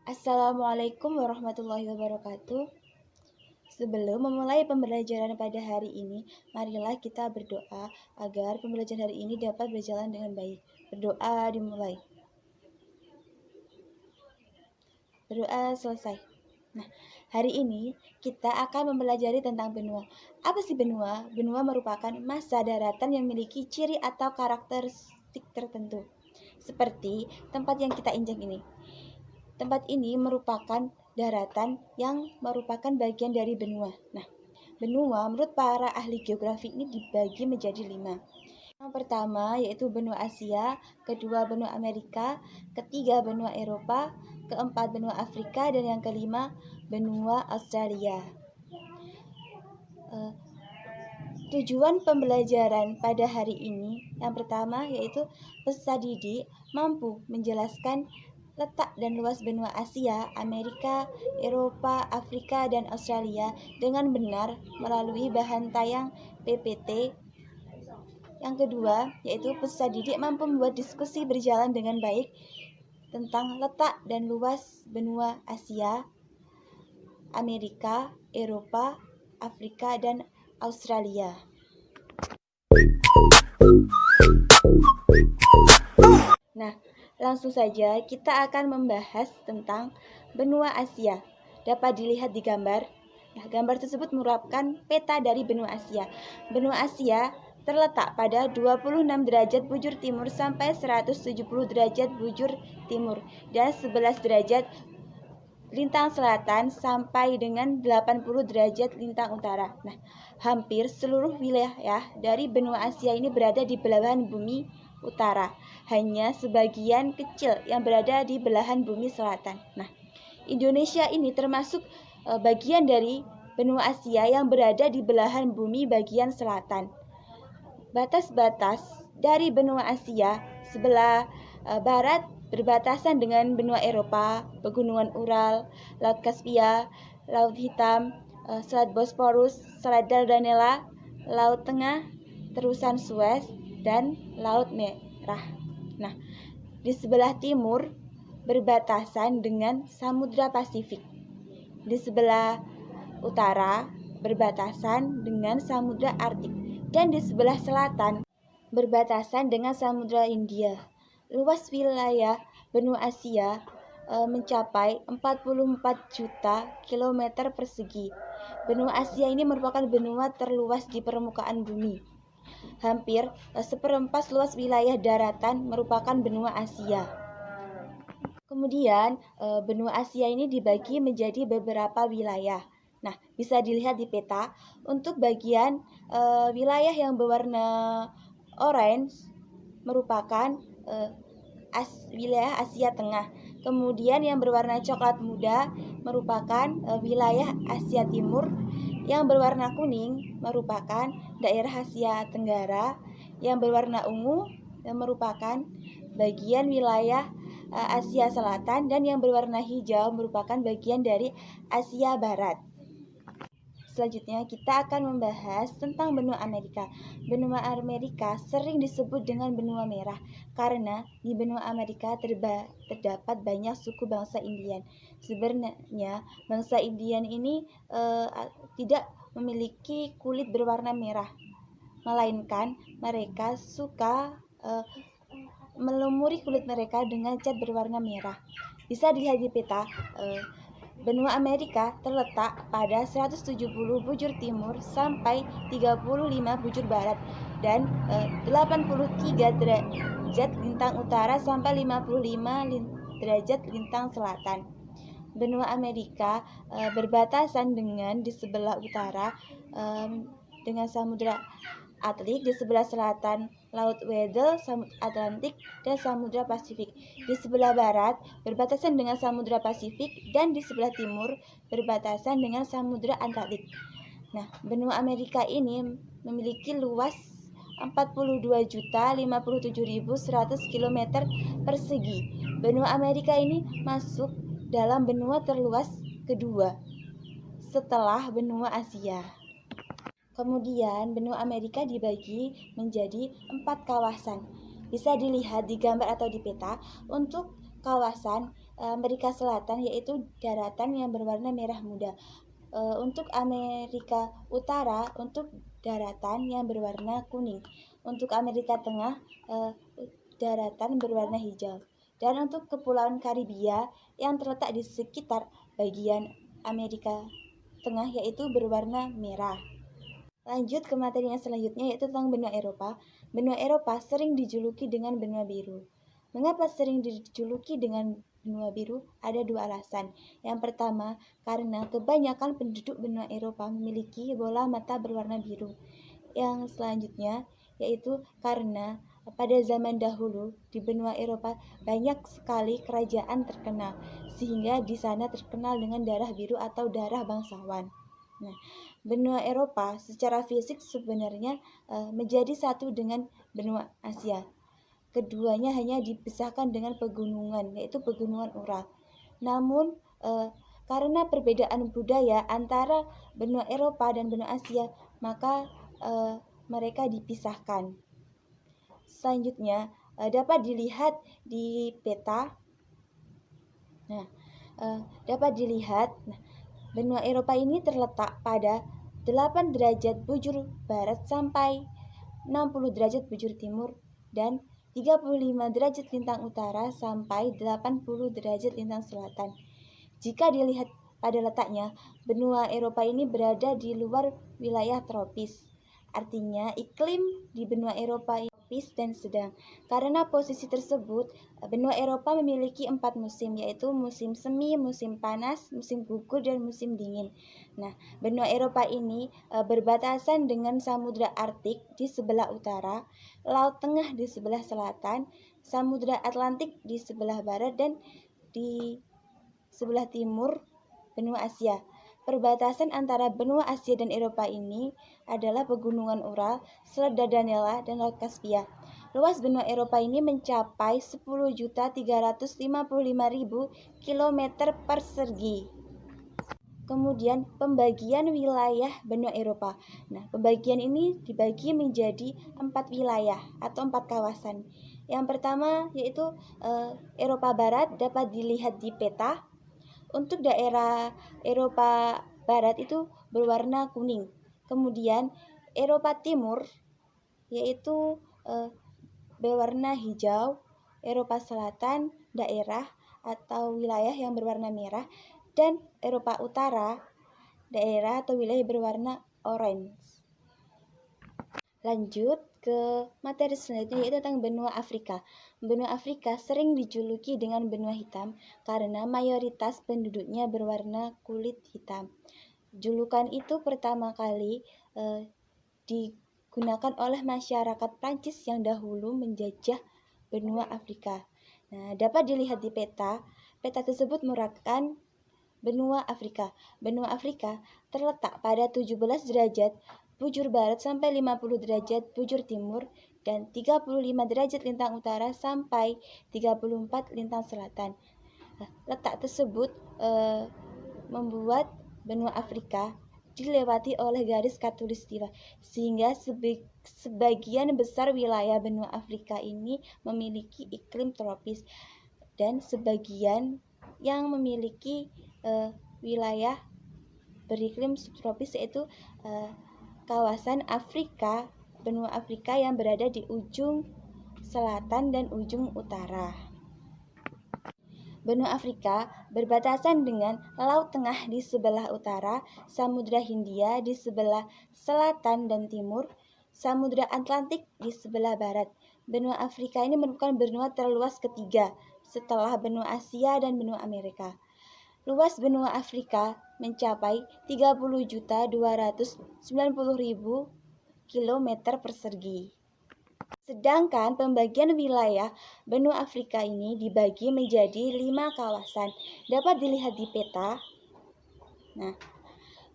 Assalamualaikum warahmatullahi wabarakatuh. Sebelum memulai pembelajaran pada hari ini, marilah kita berdoa agar pembelajaran hari ini dapat berjalan dengan baik. Berdoa dimulai. Berdoa selesai. Nah, hari ini kita akan mempelajari tentang benua. Apa sih benua? Benua merupakan massa daratan yang memiliki ciri atau karakteristik tertentu. Seperti tempat yang kita injak ini. Tempat ini merupakan daratan yang merupakan bagian dari benua. Nah, benua menurut para ahli geografi ini dibagi menjadi 5. Yang pertama yaitu benua Asia, kedua benua Amerika, ketiga benua Eropa, keempat benua Afrika, dan yang kelima benua Australia. Tujuan pembelajaran pada hari ini yang pertama yaitu peserta didik mampu menjelaskan letak dan luas benua Asia, Amerika, Eropa, Afrika, dan Australia dengan benar melalui bahan tayang PPT. Yang kedua yaitu peserta didik mampu membuat diskusi berjalan dengan baik tentang letak dan luas benua Asia, Amerika, Eropa, Afrika, dan Australia. Nah, langsung saja kita akan membahas tentang benua Asia. Dapat dilihat di gambar. Nah, gambar tersebut merupakan peta dari benua Asia. Benua Asia terletak pada 26 derajat bujur timur sampai 170 derajat bujur timur dan 11 derajat lintang selatan sampai dengan 80 derajat lintang utara. Nah, hampir seluruh wilayah dari benua Asia ini berada di belahan bumi utara. Hanya sebagian kecil yang berada di belahan bumi selatan. Nah, Indonesia ini termasuk bagian dari benua Asia yang berada di belahan bumi bagian selatan. Batas-batas dari benua Asia sebelah barat berbatasan dengan benua Eropa, pegunungan Ural, Laut Kaspia, Laut Hitam, Selat Bosporus, Selat Dardanella, Laut Tengah, Terusan Suez, dan Laut Merah. Nah, di sebelah timur berbatasan dengan Samudra Pasifik. Di sebelah utara berbatasan dengan Samudra Arktik. Dan di sebelah selatan berbatasan dengan Samudra Hindia. Luas wilayah benua Asia mencapai 44 juta kilometer persegi. Benua Asia ini merupakan benua terluas di permukaan bumi. Hampir seperempat luas wilayah daratan merupakan benua Asia. Kemudian benua Asia ini dibagi menjadi beberapa wilayah. Nah, bisa dilihat di peta. Untuk bagian wilayah yang berwarna orange merupakan wilayah Asia Tengah. Kemudian yang berwarna coklat muda merupakan wilayah Asia Timur. Yang berwarna kuning merupakan daerah Asia Tenggara. Yang berwarna ungu merupakan bagian wilayah Asia Selatan, dan yang berwarna hijau merupakan bagian dari Asia Barat. Selanjutnya kita akan membahas tentang benua Amerika. Benua Amerika sering disebut dengan benua merah karena di benua Amerika terdapat banyak suku bangsa Indian. Sebenarnya bangsa Indian ini tidak memiliki kulit berwarna merah, melainkan mereka suka melumuri kulit mereka dengan cat berwarna merah. Bisa dilihat di peta. Benua Amerika terletak pada 170 bujur timur sampai 35 bujur barat dan 83 derajat lintang utara sampai 55 derajat lintang selatan. Benua Amerika berbatasan dengan di sebelah utara dengan Samudra Atlantik, di sebelah selatan Laut Weddell, Samudra Atlantik, dan Samudra Pasifik. Di sebelah barat berbatasan dengan Samudra Pasifik, dan di sebelah timur berbatasan dengan Samudra Atlantik. Nah, benua Amerika ini memiliki luas 42.057.100 km persegi. Benua Amerika ini masuk dalam benua terluas kedua setelah benua Asia. Kemudian benua Amerika dibagi menjadi 4 kawasan. Bisa dilihat di gambar atau di peta. Untuk kawasan Amerika Selatan, yaitu daratan yang berwarna merah muda. Untuk Amerika Utara, untuk daratan yang berwarna kuning. Untuk Amerika Tengah, daratan berwarna hijau. Dan untuk Kepulauan Karibia yang terletak di sekitar bagian Amerika Tengah, yaitu berwarna merah. Lanjut ke materi yang selanjutnya, yaitu tentang benua Eropa. Benua Eropa sering dijuluki dengan benua biru. Mengapa sering dijuluki dengan benua biru? Ada dua alasan. Yang pertama, karena kebanyakan penduduk benua Eropa memiliki bola mata berwarna biru. Yang selanjutnya, yaitu karena pada zaman dahulu di benua Eropa banyak sekali kerajaan terkenal, sehingga di sana terkenal dengan darah biru atau darah bangsawan. Nah, benua Eropa secara fisik sebenarnya menjadi satu dengan benua Asia. Keduanya hanya dipisahkan dengan pegunungan, yaitu pegunungan Ural. Namun karena perbedaan budaya antara benua Eropa dan benua Asia, maka mereka dipisahkan. Selanjutnya dapat dilihat di peta. Dapat dilihat benua Eropa ini terletak pada 8 derajat bujur barat sampai 60 derajat bujur timur dan 35 derajat lintang utara sampai 80 derajat lintang selatan. Jika dilihat pada letaknya, benua Eropa ini berada di luar wilayah tropis. Artinya iklim di benua Eropa tropis dan sedang. Karena posisi tersebut, benua Eropa memiliki 4 musim, yaitu musim semi, musim panas, musim gugur, dan musim dingin. Nah, benua Eropa ini berbatasan dengan Samudra Arktik di sebelah utara, Laut Tengah di sebelah selatan, Samudra Atlantik di sebelah barat, dan di sebelah timur benua Asia. Perbatasan antara benua Asia dan Eropa ini adalah pegunungan Ural, Selat Dardanella, dan Laut Kaspia. Luas benua Eropa ini mencapai 10.355.000 km persegi. Kemudian pembagian wilayah benua Eropa. Nah, pembagian ini dibagi menjadi 4 wilayah atau 4 kawasan. Yang pertama yaitu Eropa Barat, dapat dilihat di peta. Untuk daerah Eropa Barat itu berwarna kuning. Kemudian Eropa Timur yaitu berwarna hijau. Eropa Selatan daerah atau wilayah yang berwarna merah, dan Eropa Utara daerah atau wilayah berwarna orange. Lanjut ke materi selanjutnya, yaitu tentang benua Afrika. Benua Afrika sering dijuluki dengan benua hitam karena mayoritas penduduknya berwarna kulit hitam. Julukan itu pertama kali digunakan oleh masyarakat Prancis yang dahulu menjajah benua Afrika. Nah, dapat dilihat di peta. Peta tersebut merupakan benua Afrika. Benua Afrika terletak pada 17 derajat bujur barat sampai 50 derajat bujur timur dan 35 derajat lintang utara sampai 34 lintang selatan. Letak tersebut membuat benua Afrika dilewati oleh garis khatulistiwa, sehingga sebagian besar wilayah benua Afrika ini memiliki iklim tropis dan sebagian yang memiliki wilayah beriklim subtropis, yaitu kawasan Afrika, benua Afrika yang berada di ujung selatan dan ujung utara. Benua Afrika berbatasan dengan Laut Tengah di sebelah utara, Samudra Hindia di sebelah selatan dan timur, Samudra Atlantik di sebelah barat. Benua Afrika ini merupakan benua terluas ketiga setelah benua Asia dan benua Amerika. Luas benua Afrika mencapai 30.290.000 km persegi. Sedangkan pembagian wilayah benua Afrika ini dibagi menjadi 5 kawasan. Dapat dilihat di peta. Nah,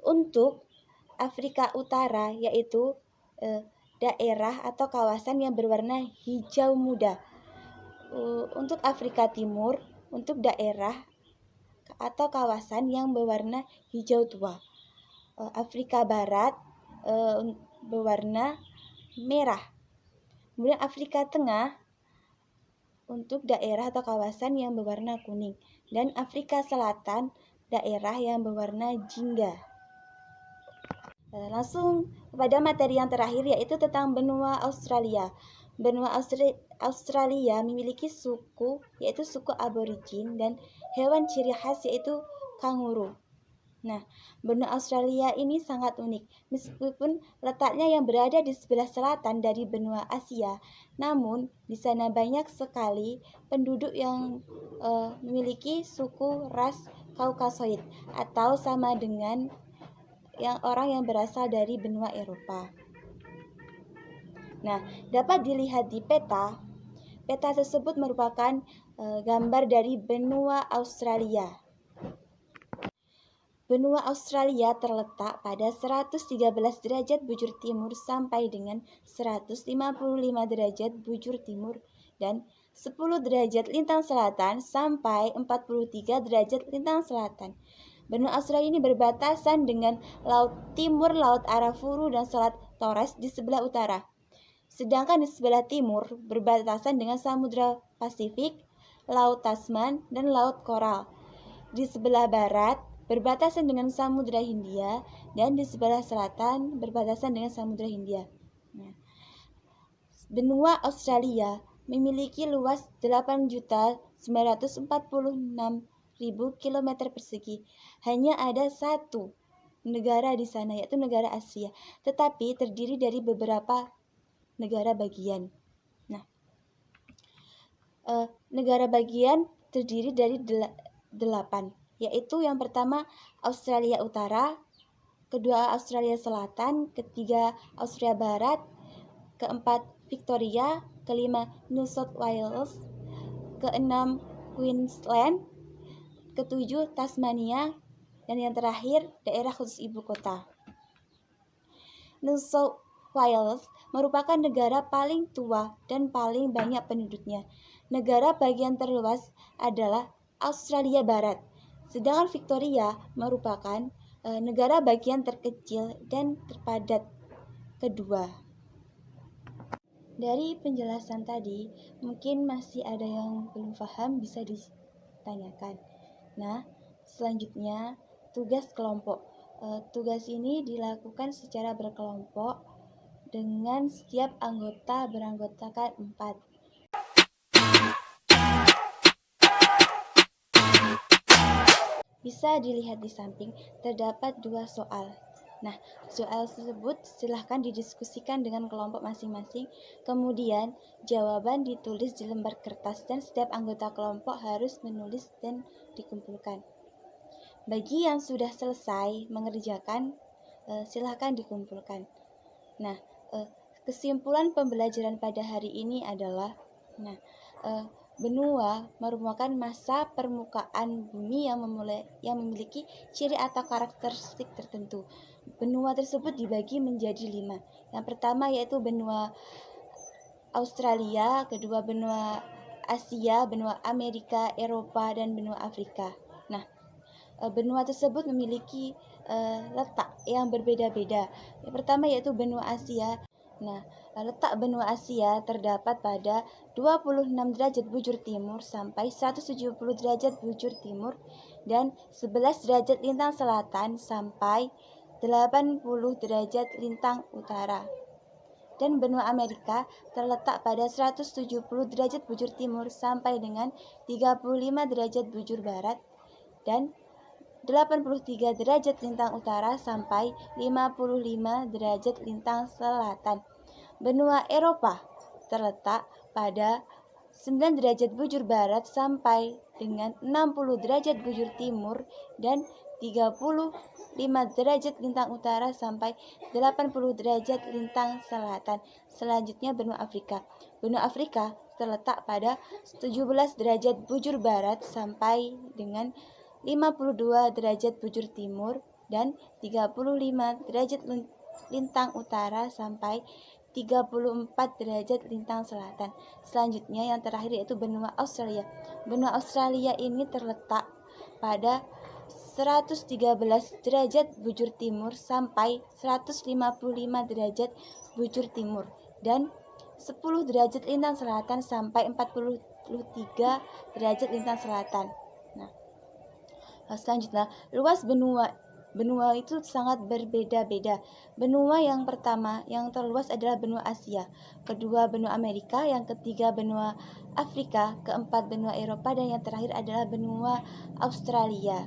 untuk Afrika Utara yaitu daerah atau kawasan yang berwarna hijau muda. Untuk Afrika Timur, untuk daerah atau kawasan yang berwarna hijau tua. Afrika Barat berwarna merah. Kemudian Afrika Tengah untuk daerah atau kawasan yang berwarna kuning, dan Afrika Selatan daerah yang berwarna jingga. Langsung kepada materi yang terakhir, yaitu tentang benua Australia. Benua Australia memiliki suku, yaitu suku aborigin, dan hewan ciri khas yaitu kanguru. Nah, benua Australia ini sangat unik. Meskipun letaknya yang berada di sebelah selatan dari benua Asia, namun di sana banyak sekali penduduk yang memiliki suku ras Kaukasoid atau sama dengan orang yang berasal dari benua Eropa. Nah, dapat dilihat di peta. Peta tersebut merupakan gambar dari benua Australia. Benua Australia terletak pada 113 derajat bujur timur sampai dengan 155 derajat bujur timur dan 10 derajat lintang selatan sampai 43 derajat lintang selatan. Benua Australia ini berbatasan dengan Laut Timur, Laut Arafuru, dan Selat Torres di sebelah utara. Sedangkan di sebelah timur berbatasan dengan Samudra Pasifik, Laut Tasman, dan Laut Koral. Di sebelah barat berbatasan dengan Samudra Hindia, dan di sebelah selatan berbatasan dengan Samudra Hindia. Nah, benua Australia memiliki luas 8.946.000 km persegi. Hanya ada satu negara di sana, yaitu negara Asia, tetapi terdiri dari beberapa negara bagian. Nah, negara bagian terdiri dari 8, yaitu yang pertama Australia Utara, kedua Australia Selatan, ketiga Australia Barat, keempat Victoria, kelima New South Wales, keenam Queensland, ketujuh Tasmania, dan yang terakhir daerah khusus ibu kota. New South Wales merupakan negara paling tua dan paling banyak penduduknya. Negara bagian terluas adalah Australia Barat. Sedangkan Victoria merupakan negara bagian terkecil dan terpadat kedua. Dari penjelasan tadi, mungkin masih ada yang belum paham, bisa ditanyakan. Nah, selanjutnya tugas kelompok. Tugas ini dilakukan secara berkelompok dengan setiap anggota beranggotakan 4. Bisa dilihat di samping, terdapat 2 soal. Nah, soal tersebut silahkan didiskusikan dengan kelompok masing-masing. Kemudian, jawaban ditulis di lembar kertas dan setiap anggota kelompok harus menulis dan dikumpulkan. Bagi yang sudah selesai mengerjakan, silahkan dikumpulkan. Nah, kesimpulan pembelajaran pada hari ini adalah, benua merupakan masa permukaan bumi yang memiliki ciri atau karakteristik tertentu. Benua tersebut dibagi menjadi 5. Yang pertama yaitu benua Australia, kedua benua Asia, benua Amerika, Eropa, dan benua Afrika. Nah, benua tersebut memiliki letak yang berbeda-beda. Yang pertama yaitu benua Asia. Nah, letak benua Asia terdapat pada 26 derajat bujur timur sampai 170 derajat bujur timur dan 11 derajat lintang selatan sampai 80 derajat lintang utara. Dan benua Amerika terletak pada 170 derajat bujur timur sampai dengan 35 derajat bujur barat dan 83 derajat lintang utara sampai 55 derajat lintang selatan. Benua Eropa terletak pada 9 derajat bujur barat sampai dengan 60 derajat bujur timur dan 35 derajat lintang utara sampai 80 derajat lintang selatan. Selanjutnya benua Afrika. Benua Afrika terletak pada 17 derajat bujur barat sampai dengan 52 derajat bujur timur dan 35 derajat lintang utara sampai 34 derajat lintang selatan. Selanjutnya yang terakhir yaitu benua Australia. Benua Australia ini terletak pada 113 derajat bujur timur sampai 155 derajat bujur timur dan 10 derajat lintang selatan sampai 40 derajat lintang selatan. Nah, selanjutnya, luas benua itu sangat berbeda-beda. Benua yang pertama, yang terluas adalah benua Asia, kedua benua Amerika, yang ketiga benua Afrika, keempat benua Eropa, dan yang terakhir adalah benua Australia.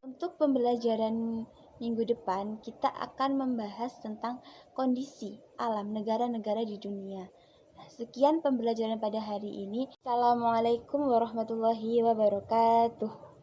Untuk pembelajaran minggu depan, kita akan membahas tentang kondisi alam negara-negara di dunia. Sekian pembelajaran pada hari ini. Assalamualaikum warahmatullahi wabarakatuh.